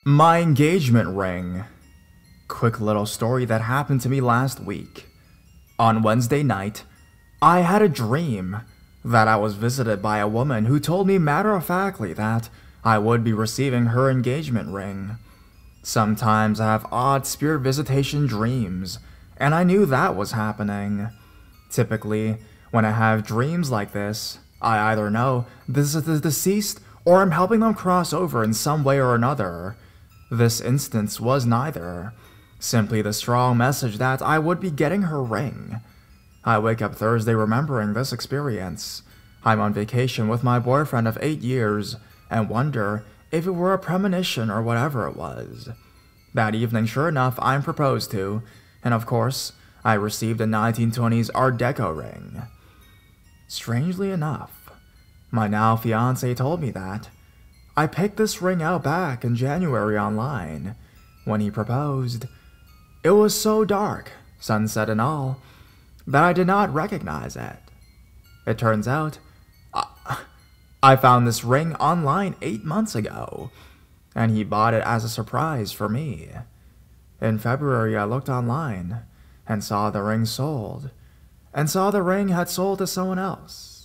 My engagement ring. Quick little story that happened to me last week. On Wednesday night, I had a dream that I was visited by a woman who told me matter-of-factly that I would be receiving her engagement ring. Sometimes I have odd spirit visitation dreams, and I knew that was happening. Typically, when I have dreams like this, I either know this is the deceased or I'm helping them cross over in some way or another. This instance was neither. Simply the strong message that I would be getting her ring. I wake up Thursday remembering this experience. I'm on vacation with my boyfriend of 8 years and wonder if it were a premonition or whatever it was. That evening, sure enough, I'm proposed to, and of course, I received a 1920s Art Deco ring. Strangely enough, my now fiancé told me that I picked this ring out back in January online. When he proposed, it was so dark, sunset and all, that I did not recognize it. It turns out, I found this ring online 8 months ago, and he bought it as a surprise for me. In February, I looked online and saw the ring sold, and saw the ring had sold to someone else.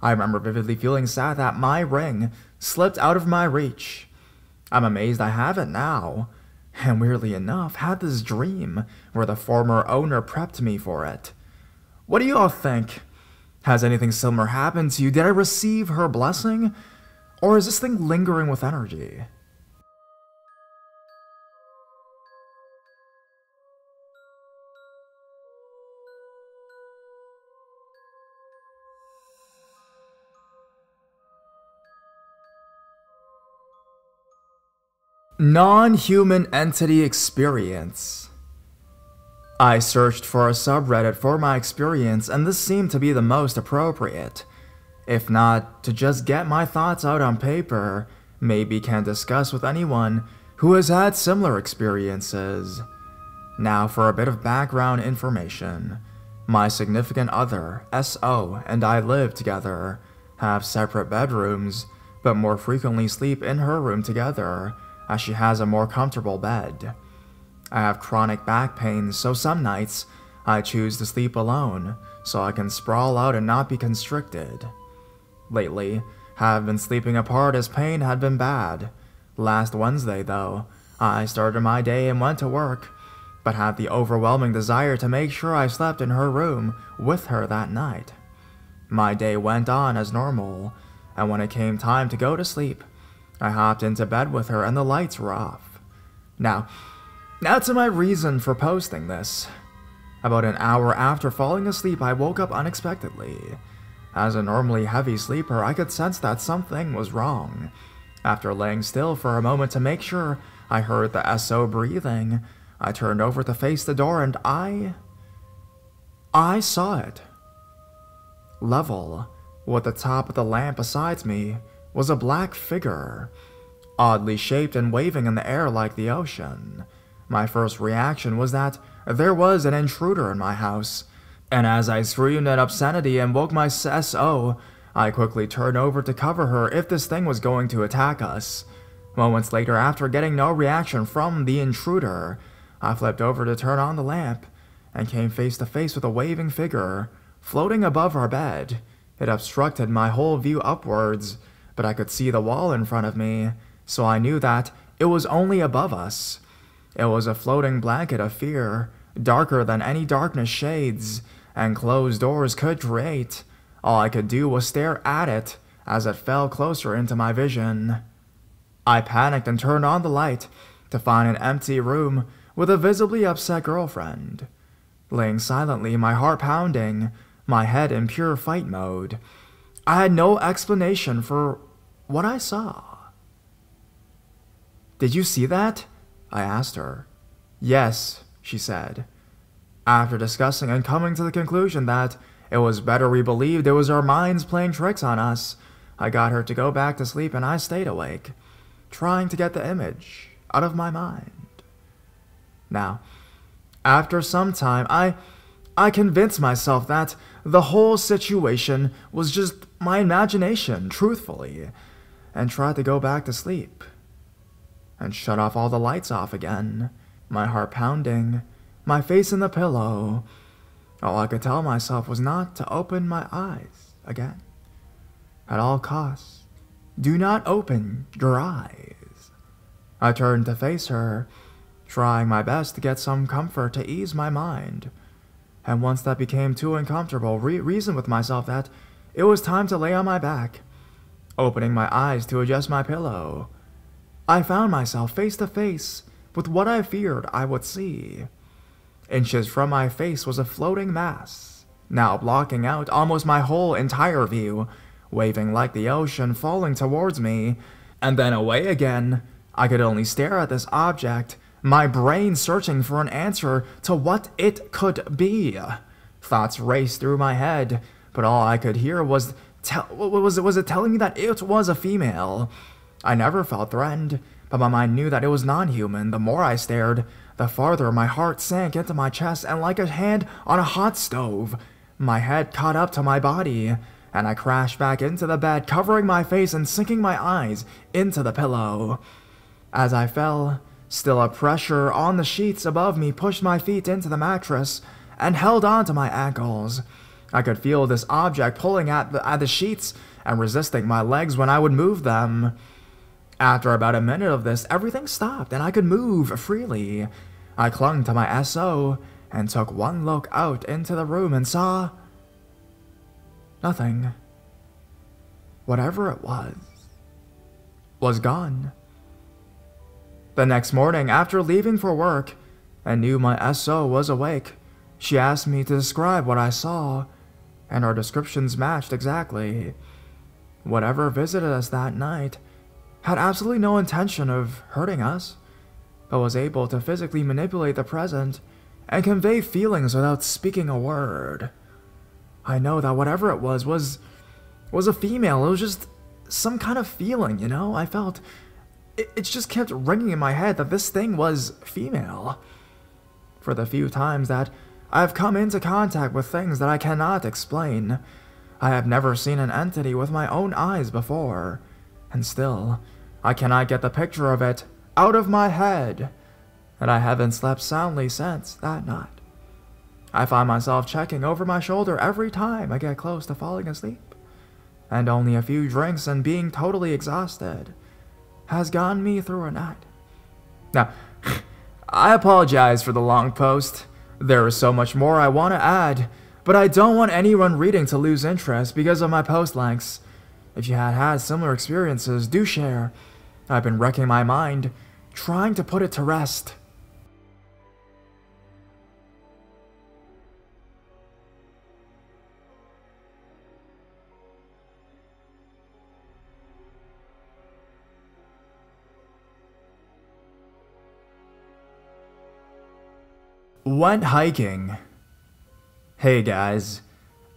I remember vividly feeling sad that my ring slipped out of my reach. I'm amazed I have it now, and weirdly enough, had this dream where the former owner prepped me for it. What do you all think? Has anything similar happened to you? Did I receive her blessing? Or is this thing lingering with energy? Non-human entity experience. I searched for a subreddit for my experience, and this seemed to be the most appropriate. If not, to just get my thoughts out on paper, maybe can discuss with anyone who has had similar experiences. Now for a bit of background information. My significant other, S.O., and I live together, have separate bedrooms, but more frequently sleep in her room together, as she has a more comfortable bed. I have chronic back pain, so some nights I choose to sleep alone so I can sprawl out and not be constricted. Lately, have been sleeping apart as pain had been bad. Last Wednesday, though, I started my day and went to work, but had the overwhelming desire to make sure I slept in her room with her that night. My day went on as normal, and when it came time to go to sleep, I hopped into bed with her and the lights were off. Now to my reason for posting this. About an hour after falling asleep, I woke up unexpectedly. As a normally heavy sleeper, I could sense that something was wrong. After laying still for a moment to make sure I heard the S.O. breathing, I turned over to face the door and I saw it. Level with the top of the lamp beside me was a black figure, oddly shaped and waving in the air like the ocean. My first reaction was that there was an intruder in my house, and as I screamed in obscenity and woke my S.O., I quickly turned over to cover her if this thing was going to attack us. Moments later, after getting no reaction from the intruder, I flipped over to turn on the lamp, and came face to face with a waving figure, floating above our bed. It obstructed my whole view upwards, but I could see the wall in front of me, so I knew that it was only above us. It was a floating blanket of fear, darker than any darkness shades and closed doors could create. All I could do was stare at it as it fell closer into my vision. I panicked and turned on the light to find an empty room with a visibly upset girlfriend. Laying silently, my heart pounding, my head in pure fight mode. I had no explanation for what I saw. "Did you see that?" I asked her. "Yes," she said. After discussing and coming to the conclusion that it was better we believed it was our minds playing tricks on us, I got her to go back to sleep and I stayed awake, trying to get the image out of my mind. Now, after some time, I convinced myself that the whole situation was just my imagination, truthfully, and tried to go back to sleep. and shut off all the lights off again, my heart pounding, my face in the pillow. All I could tell myself was not to open my eyes again. At all costs, do not open your eyes. I turned to face her, trying my best to get some comfort to ease my mind. And once that became too uncomfortable, reasoned with myself that it was time to lay on my back, opening my eyes to adjust my pillow. I found myself face to face with what I feared I would see. Inches from my face was a floating mass, now blocking out almost my whole entire view, waving like the ocean, falling towards me, and then away again. I could only stare at this object, my brain searching for an answer to what it could be. Thoughts raced through my head, but all I could hear was it telling me that it was a female. I never felt threatened, but my mind knew that it was non-human. The more I stared, the farther my heart sank into my chest, and like a hand on a hot stove, my head caught up to my body, and I crashed back into the bed, covering my face and sinking my eyes into the pillow. As I fell, still a pressure on the sheets above me pushed my feet into the mattress and held on to my ankles. I could feel this object pulling at the sheets and resisting my legs when I would move them. After about a minute of this, everything stopped and I could move freely. I clung to my SO and took one look out into the room and saw nothing. Whatever it was gone. The next morning, after leaving for work, I knew my SO was awake. She asked me to describe what I saw, and our descriptions matched exactly. Whatever visited us that night had absolutely no intention of hurting us, but was able to physically manipulate the present and convey feelings without speaking a word. I know that whatever it was a female. It was just some kind of feeling, you know? I felt it just kept ringing in my head that this thing was female. For the few times that I've come into contact with things that I cannot explain, I have never seen an entity with my own eyes before, and still, I cannot get the picture of it out of my head, and I haven't slept soundly since that night. I find myself checking over my shoulder every time I get close to falling asleep, and only a few drinks and being totally exhausted has gotten me through a night. Now, I apologize for the long post. There is so much more I want to add, but I don't want anyone reading to lose interest because of my post lengths. If you had similar experiences, do share. I've been wrecking my mind, trying to put it to rest. Went hiking. Hey guys,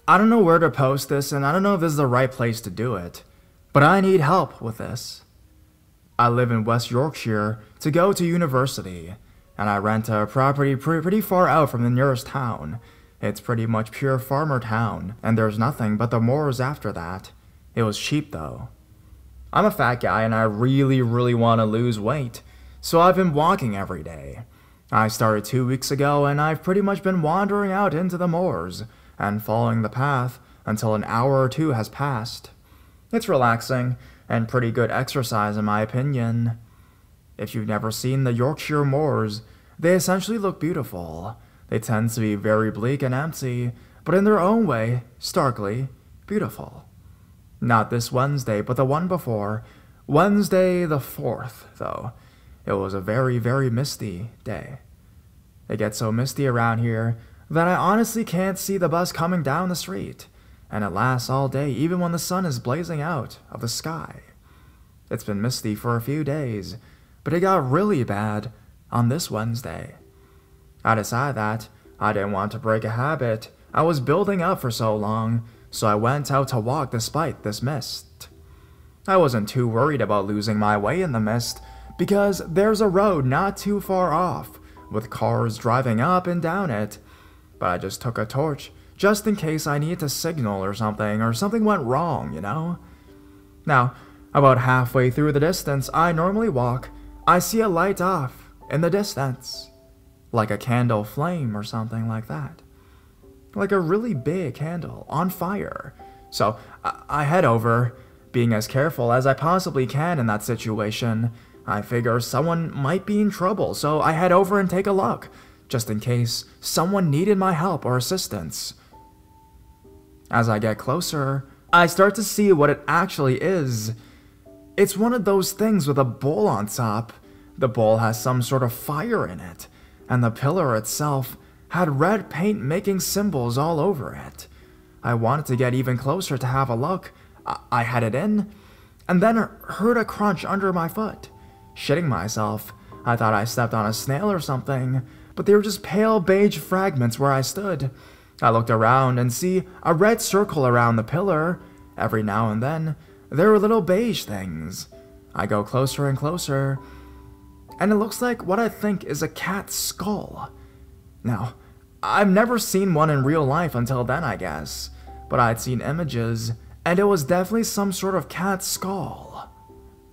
I don't know where to post this and I don't know if this is the right place to do it, but I need help with this. I live in West Yorkshire to go to university, and I rent a property pretty far out from the nearest town. It's pretty much pure farmer town, and there's nothing but the moors after that. It was cheap though. I'm a fat guy and I really want to lose weight, so I've been walking every day. I started 2 weeks ago, and I've pretty much been wandering out into the moors and following the path until an hour or two has passed. It's relaxing and pretty good exercise in my opinion. If you've never seen the Yorkshire moors, they essentially look beautiful. They tend to be very bleak and empty, but in their own way, starkly beautiful. Not this Wednesday, but the one before, Wednesday the 4th, though. It was a very misty day. It gets so misty around here that I honestly can't see the bus coming down the street, and it lasts all day even when the sun is blazing out of the sky. It's been misty for a few days, but it got really bad on this Wednesday. I decided that I didn't want to break a habit I was building up for so long, so I went out to walk despite this mist. I wasn't too worried about losing my way in the mist, because there's a road not too far off, with cars driving up and down it. But I just took a torch, just in case I needed to signal or something went wrong, you know? Now, about halfway through the distance I normally walk, I see a light off in the distance, like a candle flame or something like that. Like a really big candle on fire. So I head over, being as careful as I possibly can in that situation. I figure someone might be in trouble, so I head over and take a look, just in case someone needed my help or assistance. As I get closer, I start to see what it actually is. It's one of those things with a bowl on top. The bowl has some sort of fire in it, and the pillar itself had red paint making symbols all over it. I wanted to get even closer to have a look. I headed in, and then heard a crunch under my foot. Shitting myself, I thought I stepped on a snail or something, but they were just pale beige fragments where I stood. I looked around and see a red circle around the pillar. Every now and then, there were little beige things. I go closer and closer, and it looks like what I think is a cat's skull. Now, I've never seen one in real life until then, I guess, but I'd seen images, and it was definitely some sort of cat's skull.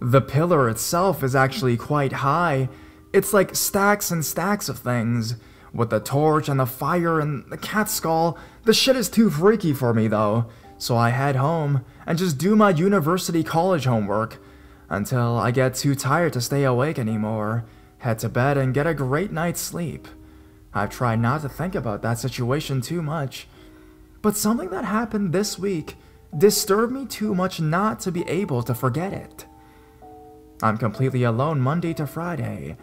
The pillar itself is actually quite high. It's like stacks and stacks of things. With the torch and the fire and the cat skull, the shit is too freaky for me though. So I head home and just do my university college homework until I get too tired to stay awake anymore, head to bed and get a great night's sleep. I've tried not to think about that situation too much, but something that happened this week disturbed me too much not to be able to forget it. I'm completely alone Monday to Friday,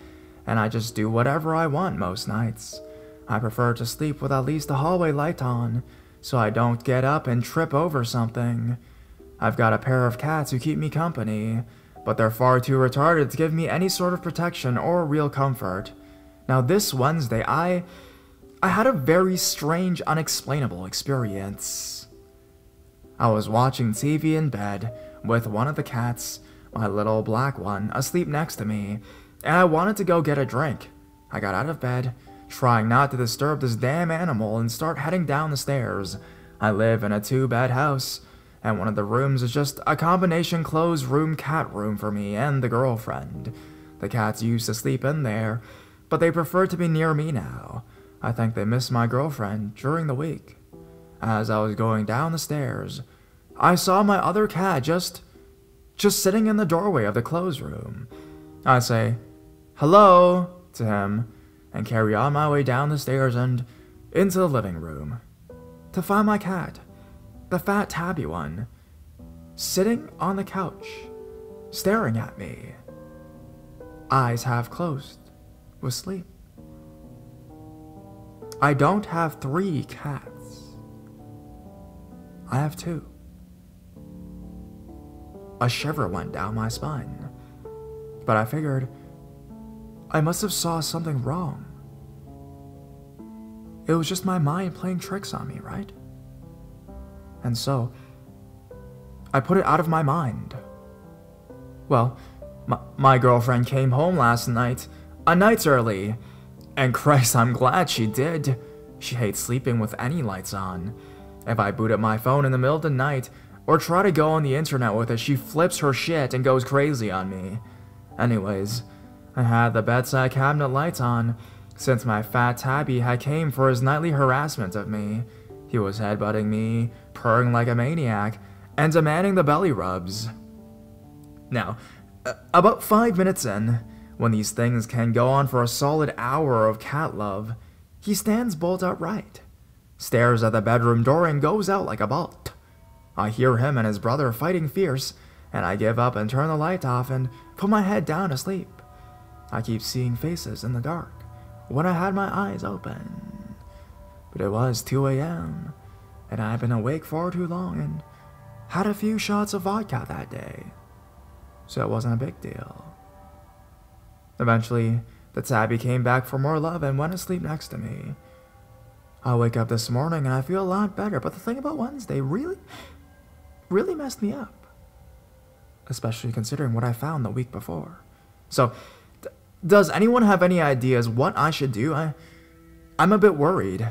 and I just do whatever I want most nights. I prefer to sleep with at least the hallway light on, so I don't get up and trip over something. I've got a pair of cats who keep me company, but they're far too retarded to give me any sort of protection or real comfort. Now this Wednesday, I had a very strange, unexplainable experience. I was watching TV in bed with one of the cats, my little black one, asleep next to me, and I wanted to go get a drink. I got out of bed, trying not to disturb this damn animal, and start heading down the stairs. I live in a 2-bed house, and one of the rooms is just a combination closed room cat room for me and the girlfriend. The cats used to sleep in there, but they prefer to be near me now. I think they miss my girlfriend during the week. As I was going down the stairs, I saw my other cat just sitting in the doorway of the closed room. I say, "Hello," to him, and carry on my way down the stairs and into the living room, to find my cat, the fat tabby one, sitting on the couch, staring at me, eyes half closed, with sleep. I don't have 3 cats. I have 2. A shiver went down my spine, but I figured I must have saw something wrong. It was just my mind playing tricks on me, right? And so, I put it out of my mind. Well, my girlfriend came home last night, a night early, and Christ, I'm glad she did. She hates sleeping with any lights on. If I boot up my phone in the middle of the night, or try to go on the internet with it, she flips her shit and goes crazy on me. Anyways, I had the bedside cabinet lights on, since my fat tabby had came for his nightly harassment of me. He was headbutting me, purring like a maniac, and demanding the belly rubs. Now, about 5 minutes in, when these things can go on for a solid hour of cat love, he stands bolt upright, stares at the bedroom door, and goes out like a bolt. I hear him and his brother fighting fierce, and I give up and turn the light off and put my head down to sleep. I keep seeing faces in the dark when I had my eyes open. But it was 2 a.m., and I'd been awake far too long and had a few shots of vodka that day, so it wasn't a big deal. Eventually, the tabby came back for more love and went to sleep next to me. I wake up this morning and I feel a lot better, but the thing about Wednesday really messed me up. Especially considering what I found the week before. So, does anyone have any ideas what I should do? I'm a bit worried.